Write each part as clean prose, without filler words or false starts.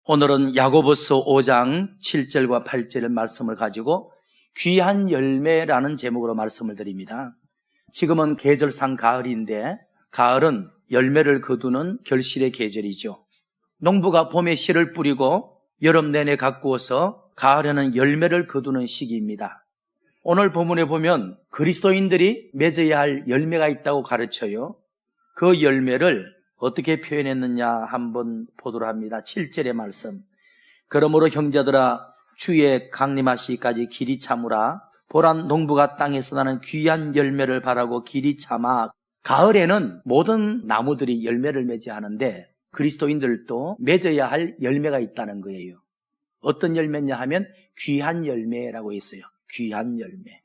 오늘은 야고보서 5장 7절과 8절의 말씀을 가지고 귀한 열매라는 제목으로 말씀을 드립니다. 지금은 계절상 가을인데 가을은 열매를 거두는 결실의 계절이죠. 농부가 봄에 씨를 뿌리고 여름 내내 가꾸어서 가을에는 열매를 거두는 시기입니다. 오늘 본문에 보면 그리스도인들이 맺어야 할 열매가 있다고 가르쳐요. 그 열매를 어떻게 표현했느냐 한번 보도록 합니다. 7절의 말씀. 그러므로 형제들아 주의 강림하시기까지 길이 참으라. 보란 농부가 땅에서 나는 귀한 열매를 바라고 길이 참아. 가을에는 모든 나무들이 열매를 맺어야 하는데 그리스도인들도 맺어야 할 열매가 있다는 거예요. 어떤 열매냐 하면 귀한 열매라고 했어요. 귀한 열매.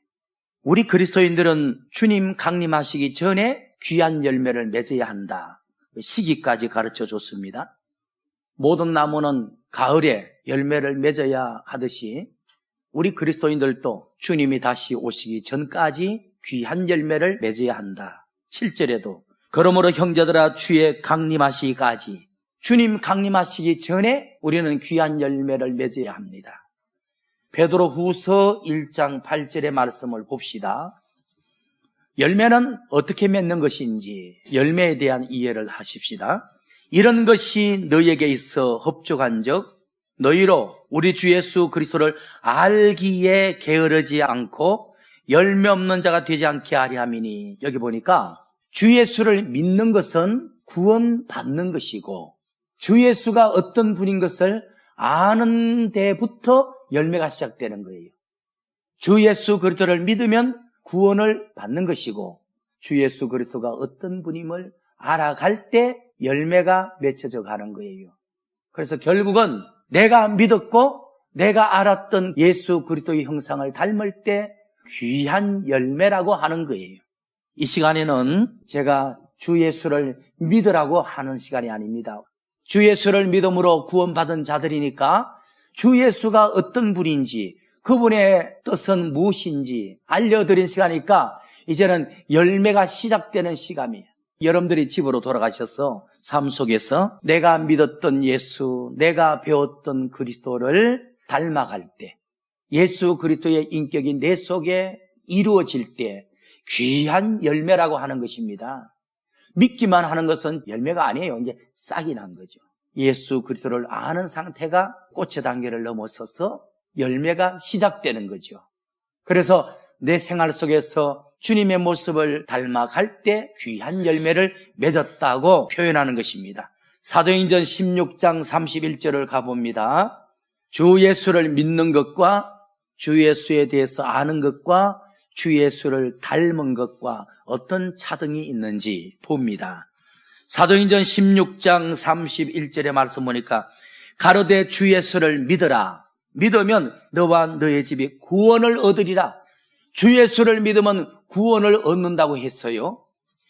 우리 그리스도인들은 주님 강림하시기 전에 귀한 열매를 맺어야 한다. 시기까지 가르쳐 줬습니다. 모든 나무는 가을에 열매를 맺어야 하듯이 우리 그리스도인들도 주님이 다시 오시기 전까지 귀한 열매를 맺어야 한다. 7절에도 그러므로 형제들아 주의 강림하시기까지, 주님 강림하시기 전에 우리는 귀한 열매를 맺어야 합니다. 베드로후서 1장 8절의 말씀을 봅시다. 열매는 어떻게 맺는 것인지 열매에 대한 이해를 하십시다. 이런 것이 너희에게 있어 흡족한 적 너희로 우리 주 예수 그리스도를 알기에 게으르지 않고 열매 없는 자가 되지 않게 하려 함이니, 여기 보니까 주 예수를 믿는 것은 구원받는 것이고 주 예수가 어떤 분인 것을 아는 데부터 열매가 시작되는 거예요. 주 예수 그리스도를 믿으면 구원을 받는 것이고 주 예수 그리스도가 어떤 분임을 알아갈 때 열매가 맺혀져 가는 거예요. 그래서 결국은 내가 믿었고 내가 알았던 예수 그리스도의 형상을 닮을 때 귀한 열매라고 하는 거예요. 이 시간에는 제가 주 예수를 믿으라고 하는 시간이 아닙니다. 주 예수를 믿음으로 구원받은 자들이니까 주 예수가 어떤 분인지 그분의 뜻은 무엇인지 알려드린 시간이니까 이제는 열매가 시작되는 시간이에요. 여러분들이 집으로 돌아가셔서 삶 속에서 내가 믿었던 예수, 내가 배웠던 그리스도를 닮아갈 때, 예수 그리스도의 인격이 내 속에 이루어질 때 귀한 열매라고 하는 것입니다. 믿기만 하는 것은 열매가 아니에요. 이제 싹이 난 거죠. 예수 그리스도를 아는 상태가 꽃의 단계를 넘어서서 열매가 시작되는 거죠. 그래서 내 생활 속에서 주님의 모습을 닮아갈 때 귀한 열매를 맺었다고 표현하는 것입니다. 사도행전 16장 31절을 가봅니다. 주 예수를 믿는 것과 주 예수에 대해서 아는 것과 주 예수를 닮은 것과 어떤 차등이 있는지 봅니다. 사도행전 16장 31절의 말씀 보니까 가로되 주 예수를 믿으라. 믿으면 너와 너의 집이 구원을 얻으리라. 주 예수를 믿으면 구원을 얻는다고 했어요.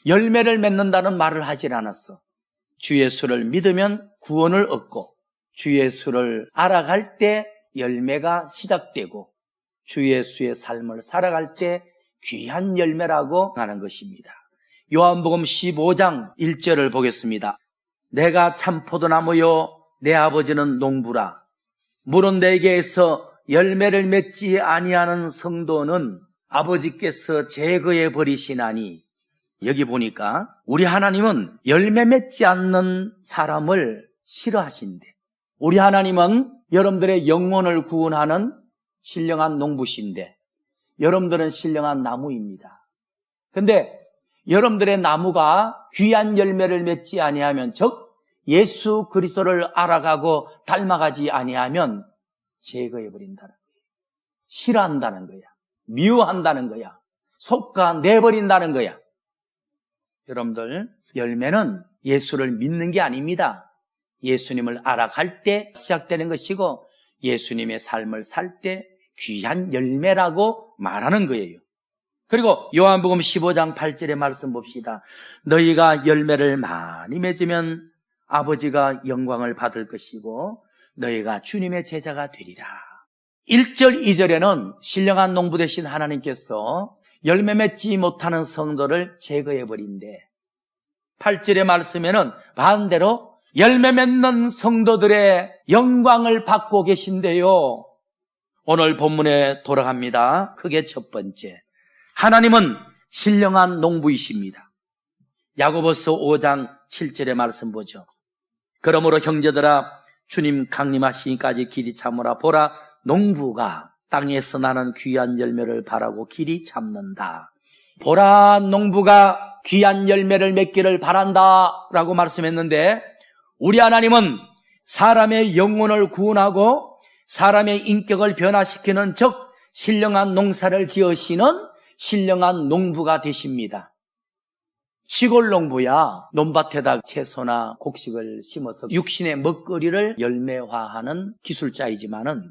열매를 맺는다는 말을 하질 않았어. 주 예수를 믿으면 구원을 얻고 주 예수를 알아갈 때 열매가 시작되고 주 예수의 삶을 살아갈 때 귀한 열매라고 하는 것입니다. 요한복음 15장 1절을 보겠습니다. 내가 참 포도나무요 내 아버지는 농부라. 물은 내게서 열매를 맺지 아니하는 성도는 아버지께서 제거해 버리시나니. 여기 보니까 우리 하나님은 열매 맺지 않는 사람을 싫어하신대. 우리 하나님은 여러분들의 영혼을 구원하는 신령한 농부신데 여러분들은 신령한 나무입니다. 근데 여러분들의 나무가 귀한 열매를 맺지 아니하면, 즉 예수 그리스도를 알아가고 닮아가지 아니하면 제거해버린다는 거예요. 싫어한다는 거야. 미워한다는 거야. 속아내버린다는 거야. 여러분들, 열매는 예수를 믿는 게 아닙니다. 예수님을 알아갈 때 시작되는 것이고 예수님의 삶을 살 때 귀한 열매라고 말하는 거예요. 그리고 요한복음 15장 8절의 말씀 봅시다. 너희가 열매를 많이 맺으면 아버지가 영광을 받을 것이고 너희가 주님의 제자가 되리라. 1절 2절에는 신령한 농부 되신 하나님께서 열매 맺지 못하는 성도를 제거해버린대. 8절의 말씀에는 반대로 열매 맺는 성도들의 영광을 받고 계신데요. 오늘 본문에 돌아갑니다. 크게 첫 번째, 하나님은 신령한 농부이십니다. 야고보서 5장 7절의 말씀 보죠. 그러므로 형제들아, 주님 강림하시기까지 길이 참으라. 보라, 농부가 땅에서 나는 귀한 열매를 바라고 길이 참는다. 보라, 농부가 귀한 열매를 맺기를 바란다 라고 말씀했는데, 우리 하나님은 사람의 영혼을 구원하고 사람의 인격을 변화시키는, 즉 신령한 농사를 지으시는 신령한 농부가 되십니다. 시골 농부야 논밭에다 채소나 곡식을 심어서 육신의 먹거리를 열매화하는 기술자이지만은,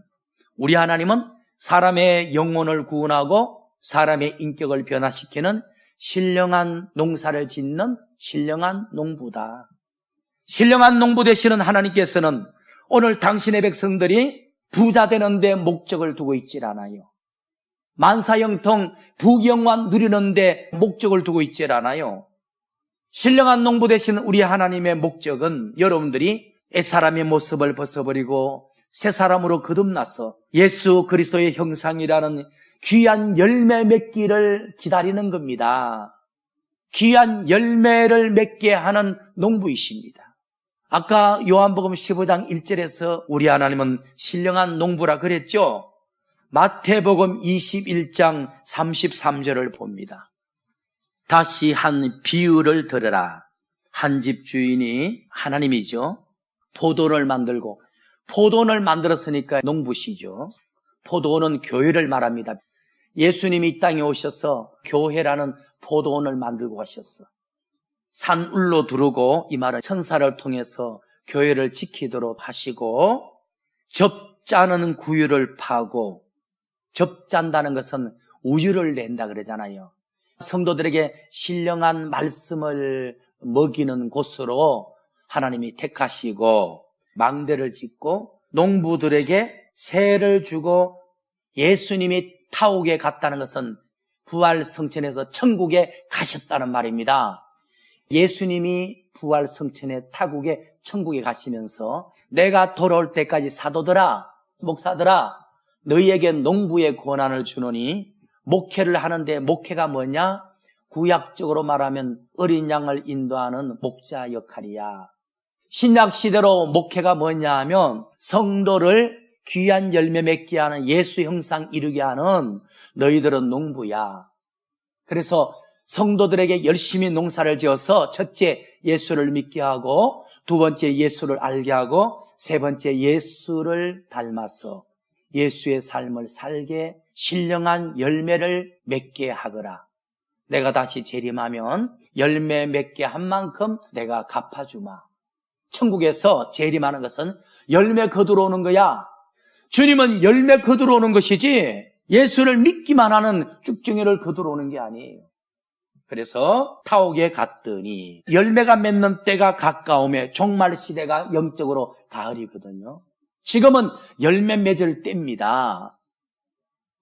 우리 하나님은 사람의 영혼을 구원하고 사람의 인격을 변화시키는 신령한 농사를 짓는 신령한 농부다. 신령한 농부 되시는 하나님께서는 오늘 당신의 백성들이 부자 되는데 목적을 두고 있질 않아요. 만사형통 부귀영화 누리는데 목적을 두고 있질 않아요. 신령한 농부 되시는 우리 하나님의 목적은 여러분들이 옛사람의 모습을 벗어버리고 새 사람으로 거듭나서 예수 그리스도의 형상이라는 귀한 열매 맺기를 기다리는 겁니다. 귀한 열매를 맺게 하는 농부이십니다. 아까 요한복음 15장 1절에서 우리 하나님은 신령한 농부라 그랬죠. 마태복음 21장 33절을 봅니다. 다시 한 비유를 들으라. 한 집 주인이, 하나님이죠, 포도원을 만들고, 포도원을 만들었으니까 농부시죠. 포도원은 교회를 말합니다. 예수님이 이 땅에 오셔서 교회라는 포도원을 만들고 가셨어. 산울로 두르고, 이 말은 천사를 통해서 교회를 지키도록 하시고, 접자는 구유를 파고, 접잔다는 것은 우유를 낸다 그러잖아요. 성도들에게 신령한 말씀을 먹이는 곳으로 하나님이 택하시고, 망대를 짓고 농부들에게 세를 주고, 예수님이 타옥에 갔다는 것은 부활성천에서 천국에 가셨다는 말입니다. 예수님이 부활성천의 타국에 천국에 가시면서 내가 돌아올 때까지 사도들아, 목사들아, 너희에게 농부의 권한을 주노니, 목회를 하는데 목회가 뭐냐? 구약적으로 말하면 어린 양을 인도하는 목자 역할이야. 신약 시대로 목회가 뭐냐 하면 성도를 귀한 열매 맺게 하는, 예수 형상 이루게 하는 너희들은 농부야. 그래서 성도들에게 열심히 농사를 지어서 첫째 예수를 믿게 하고, 두 번째 예수를 알게 하고, 세 번째 예수를 닮아서 예수의 삶을 살게 신령한 열매를 맺게 하거라. 내가 다시 재림하면 열매 맺게 한 만큼 내가 갚아주마. 천국에서 재림하는 것은 열매 거두러 오는 거야. 주님은 열매 거두러 오는 것이지 예수를 믿기만 하는 쭉정이를 거두러 오는 게 아니에요. 그래서 타옥에 갔더니 열매가 맺는 때가 가까우며, 종말 시대가 영적으로 가을이거든요. 지금은 열매 맺을 때입니다.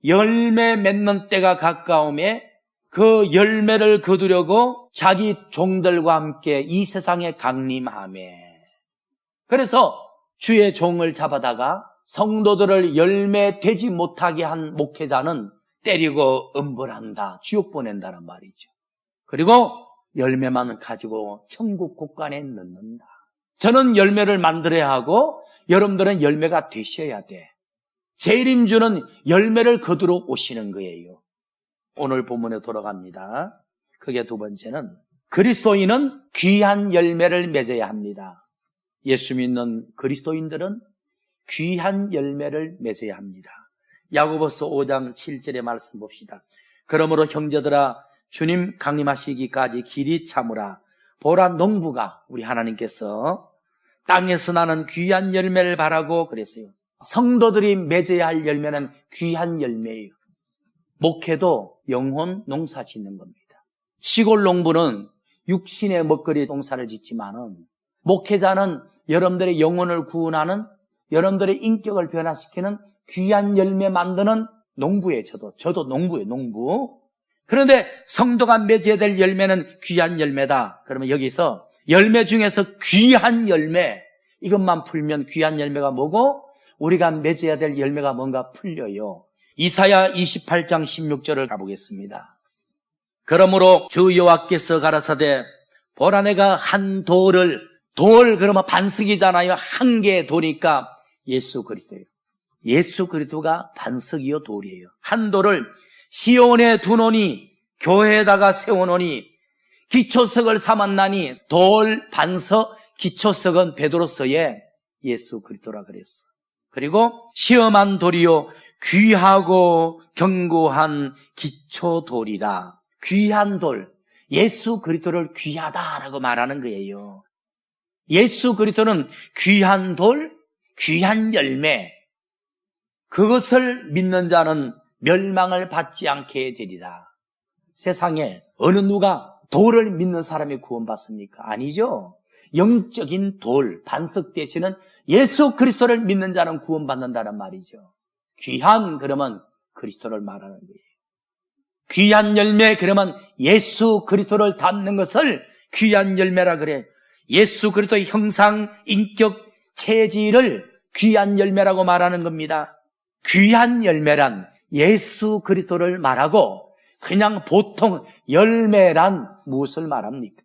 열매 맺는 때가 가까우며 그 열매를 거두려고 자기 종들과 함께 이 세상에 강림하며, 그래서 주의 종을 잡아다가 성도들을 열매 되지 못하게 한 목회자는 때리고 엄벌한다, 지옥 보낸다는 말이죠. 그리고 열매만 가지고 천국 곳간에 넣는다. 저는 열매를 만들어야 하고 여러분들은 열매가 되셔야 돼. 재림주는 열매를 거두러 오시는 거예요. 오늘 본문에 돌아갑니다. 그게 두 번째는, 그리스도인은 귀한 열매를 맺어야 합니다. 예수 믿는 그리스도인들은 귀한 열매를 맺어야 합니다. 야고보서 5장 7절의 말씀 봅시다. 그러므로 형제들아, 주님 강림하시기까지 길이 참으라. 보라, 농부가, 우리 하나님께서 땅에서 나는 귀한 열매를 바라고 그랬어요. 성도들이 맺어야 할 열매는 귀한 열매예요. 목회도 영혼 농사 짓는 겁니다. 시골 농부는 육신의 먹거리 농사를 짓지만은, 목회자는 여러분들의 영혼을 구원하는, 여러분들의 인격을 변화시키는 귀한 열매 만드는 농부예요. 저도 농부예요, 농부. 그런데 성도가 맺어야 될 열매는 귀한 열매다. 그러면 여기서 열매 중에서 귀한 열매, 이것만 풀면 귀한 열매가 뭐고 우리가 맺어야 될 열매가 뭔가 풀려요. 이사야 28장 16절을 가보겠습니다. 그러므로 주 여호와께서 가라사대 보라 내가 한 돌을, 돌 그러면 반석이잖아요. 한 개의 돌이니까 예수 그리스도예요. 예수 그리스도가 반석이요 돌이에요. 한 돌을 시온에 두노니 교회에다가 세워놓으니 기초석을 삼았나니 돌, 반석, 기초석은 베드로서의 예수 그리스도라 그랬어. 그리고 시험한 돌이요 귀하고 견고한 기초돌이다. 귀한 돌, 예수 그리스도를 귀하다라고 말하는 거예요. 예수 그리스도는 귀한 돌, 귀한 열매, 그것을 믿는 자는 멸망을 받지 않게 되리라. 세상에 어느 누가 돌을 믿는 사람이 구원받습니까? 아니죠. 영적인 돌, 반석 되시는 예수 그리스도를 믿는 자는 구원받는다는 말이죠. 귀한 그러면 그리스도를 말하는 거예요. 귀한 열매 그러면 예수 그리스도를 닮는 것을 귀한 열매라 그래. 예수 그리스도의 형상, 인격, 체질을 귀한 열매라고 말하는 겁니다. 귀한 열매란 예수 그리스도를 말하고 그냥 보통 열매란 무엇을 말합니까?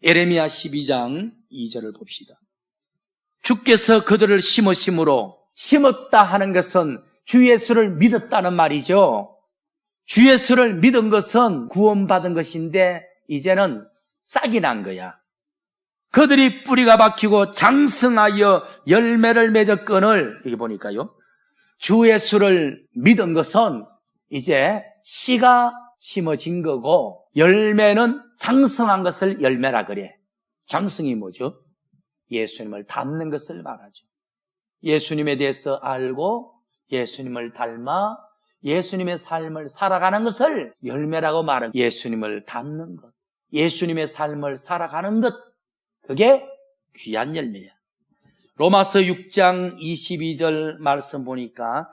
에레미야 12장 2절을 봅시다. 주께서 그들을 심으심으로, 심었다 하는 것은 주 예수를 믿었다는 말이죠. 주 예수를 믿은 것은 구원받은 것인데 이제는 싹이 난 거야. 그들이 뿌리가 박히고 장성하여 열매를 맺었거늘, 여기 보니까요, 주 예수를 믿은 것은 이제 씨가 심어진 거고 열매는 장성한 것을 열매라 그래. 장성이 뭐죠? 예수님을 닮는 것을 말하죠. 예수님에 대해서 알고 예수님을 닮아 예수님의 삶을 살아가는 것을 열매라고 말하는, 예수님을 닮는 것, 예수님의 삶을 살아가는 것, 그게 귀한 열매야. 로마서 6장 22절 말씀 보니까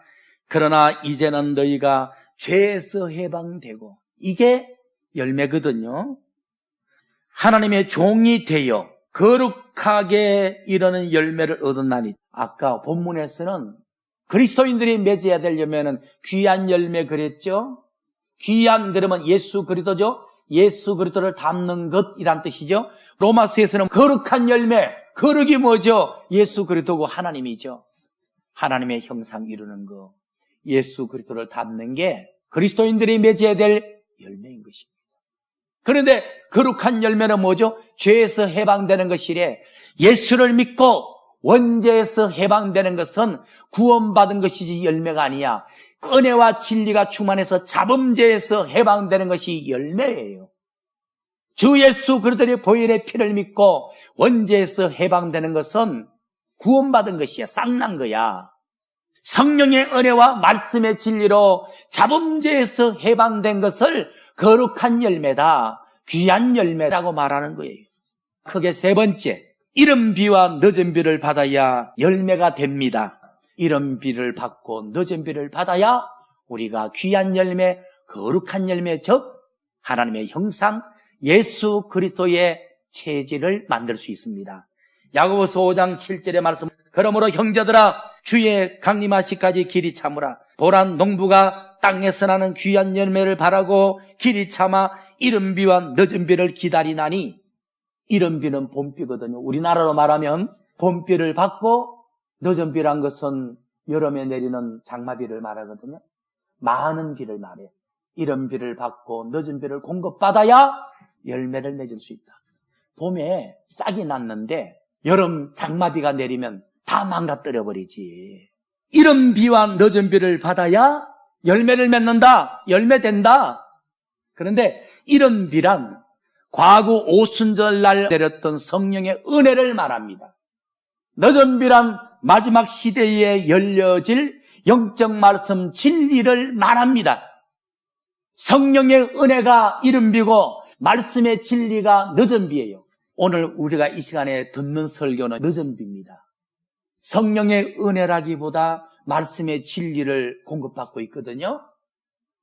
그러나 이제는 너희가 죄에서 해방되고, 이게 열매거든요. 하나님의 종이 되어 거룩하게 이르는 열매를 얻었나니, 아까 본문에서는 그리스도인들이 맺어야 될 열매는 귀한 열매 그랬죠. 귀한 그러면 예수 그리스도죠. 예수 그리스도를 닮는 것이란 뜻이죠. 로마서에서는 거룩한 열매, 거룩이 뭐죠? 예수 그리스도고 하나님이죠. 하나님의 형상 이루는 거, 예수 그리스도를 닮는 게 그리스도인들이 맺어야 될 열매인 것입니다. 그런데 거룩한 열매는 뭐죠? 죄에서 해방되는 것이래. 예수를 믿고 원죄에서 해방되는 것은 구원받은 것이지 열매가 아니야. 은혜와 진리가 충만해서 자범죄에서 해방되는 것이 열매예요. 주 예수 그리스도의 보혈의 피를 믿고 원죄에서 해방되는 것은 구원받은 것이야. 싹난 거야. 성령의 은혜와 말씀의 진리로 자범죄에서 해방된 것을 거룩한 열매다, 귀한 열매라고 말하는 거예요. 크게 세 번째, 이른 비와 늦은 비를 받아야 열매가 됩니다. 이른 비를 받고 늦은 비를 받아야 우리가 귀한 열매, 거룩한 열매, 즉 하나님의 형상, 예수 그리스도의 체질을 만들 수 있습니다. 야고보서 5장 7절의 말씀, 그러므로 형제들아 주의 강림하시까지 길이 참으라. 보란 농부가 땅에서 나는 귀한 열매를 바라고 길이 참아 이른 비와 늦은 비를 기다리나니, 이른 비는 봄비거든요. 우리나라로 말하면 봄비를 받고 늦은 비란 것은 여름에 내리는 장마비를 말하거든요. 많은 비를 말해. 이른 비를 받고 늦은 비를 공급받아야 열매를 맺을 수 있다. 봄에 싹이 났는데 여름 장마비가 내리면 다 망가뜨려 버리지. 이른 비와 늦은 비를 받아야 열매를 맺는다, 열매된다. 그런데 이른 비란 과거 오순절날 내렸던 성령의 은혜를 말합니다. 늦은 비란 마지막 시대에 열려질 영적 말씀 진리를 말합니다. 성령의 은혜가 이른 비고 말씀의 진리가 늦은 비예요. 오늘 우리가 이 시간에 듣는 설교는 늦은 비입니다. 성령의 은혜라기보다 말씀의 진리를 공급받고 있거든요.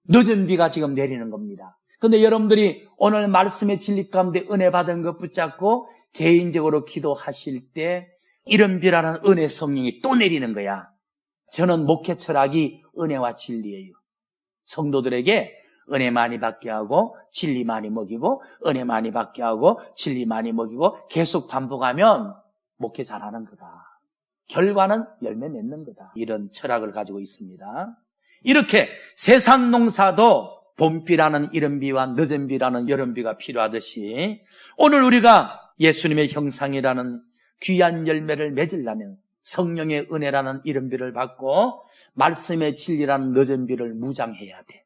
늦은 비가 지금 내리는 겁니다. 그런데 여러분들이 오늘 말씀의 진리 가운데 은혜 받은 것 붙잡고 개인적으로 기도하실 때 이른비라는 은혜 성령이 또 내리는 거야. 저는 목회 철학이 은혜와 진리예요. 성도들에게 은혜 많이 받게 하고 진리 많이 먹이고 은혜 많이 받게 하고 진리 많이 먹이고 계속 반복하면 목회 잘하는 거다. 결과는 열매 맺는 거다. 이런 철학을 가지고 있습니다. 이렇게 세상 농사도 봄비라는 이른비와 늦은비라는 여름비가 필요하듯이 오늘 우리가 예수님의 형상이라는 귀한 열매를 맺으려면 성령의 은혜라는 이른비를 받고 말씀의 진리라는 늦은비를 무장해야 돼.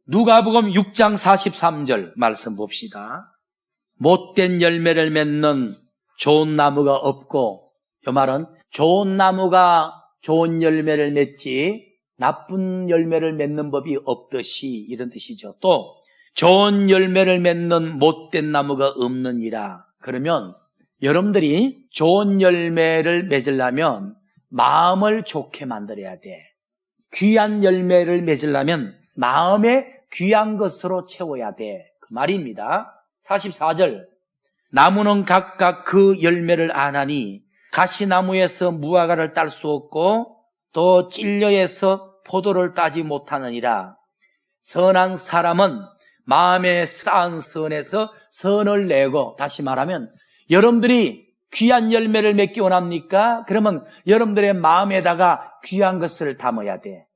누가복음 6장 43절 말씀 봅시다. 못된 열매를 맺는 좋은 나무가 없고, 이 말은 좋은 나무가 좋은 열매를 맺지 나쁜 열매를 맺는 법이 없듯이 이런 뜻이죠. 또 좋은 열매를 맺는 못된 나무가 없느니라. 그러면 여러분들이 좋은 열매를 맺으려면 마음을 좋게 만들어야 돼. 귀한 열매를 맺으려면 마음에 귀한 것으로 채워야 돼. 그 말입니다. 44절. 나무는 각각 그 열매를 아나니 가시나무에서 무화과를 딸 수 없고 또 찔려에서 포도를 따지 못하느니라. 선한 사람은 마음에 쌓은 선에서 선을 내고, 다시 말하면 여러분들이 귀한 열매를 맺기 원합니까? 그러면 여러분들의 마음에다가 귀한 것을 담아야 돼.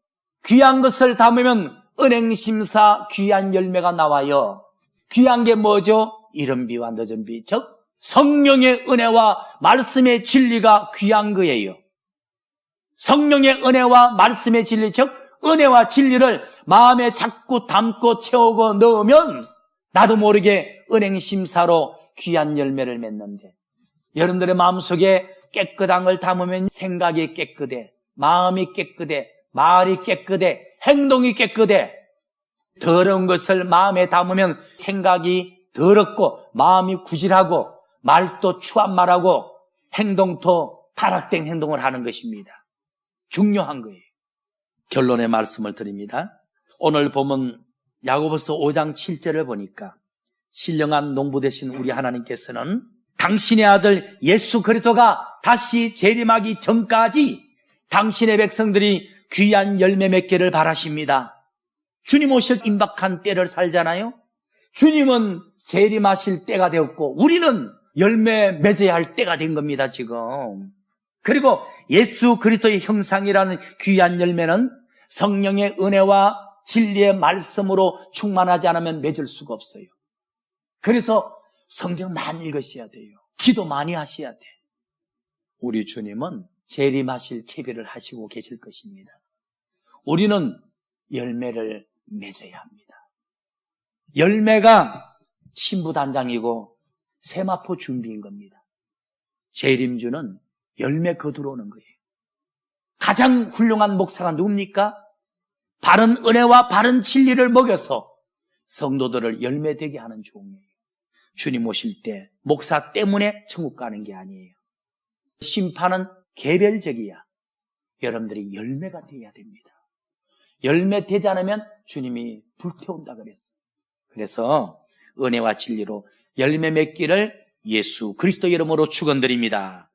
귀한 것을 담으면 은행심사 귀한 열매가 나와요. 귀한 게 뭐죠? 이른비와 늦은비, 즉 성령의 은혜와 말씀의 진리가 귀한 거예요. 성령의 은혜와 말씀의 진리, 즉 은혜와 진리를 마음에 자꾸 담고 채우고 넣으면 나도 모르게 은행심사로 귀한 열매를 맺는데, 여러분들의 마음속에 깨끗한 걸 담으면 생각이 깨끗해, 마음이 깨끗해, 말이 깨끗해, 행동이 깨끗해. 더러운 것을 마음에 담으면 생각이 더럽고 마음이 구질하고 말도 추한 말하고 행동도 타락된 행동을 하는 것입니다. 중요한 거예요. 결론의 말씀을 드립니다. 오늘 보면 야고보서 5장 7절을 보니까 신령한 농부 되신 우리 하나님께서는 당신의 아들 예수 그리스도가 다시 재림하기 전까지 당신의 백성들이 귀한 열매 맺기를 바라십니다. 주님 오실 임박한 때를 살잖아요. 주님은 재림하실 때가 되었고 우리는 열매 맺어야 할 때가 된 겁니다, 지금. 그리고 예수 그리스도의 형상이라는 귀한 열매는 성령의 은혜와 진리의 말씀으로 충만하지 않으면 맺을 수가 없어요. 그래서 성경 많이 읽으셔야 돼요. 기도 많이 하셔야 돼. 우리 주님은 재림하실 채비를 하시고 계실 것입니다. 우리는 열매를 맺어야 합니다. 열매가 신부단장이고 세마포 준비인 겁니다. 재림주는 열매 거두러오는 거예요. 가장 훌륭한 목사가 누굽니까? 바른 은혜와 바른 진리를 먹여서 성도들을 열매되게 하는 종이에요. 주님 오실 때 목사 때문에 천국 가는 게 아니에요. 심판은 개별적이야. 여러분들이 열매가 되어야 됩니다. 열매 되지 않으면 주님이 불태운다 그랬어요. 그래서 은혜와 진리로 열매 맺기를 예수 그리스도 이름으로 축원드립니다.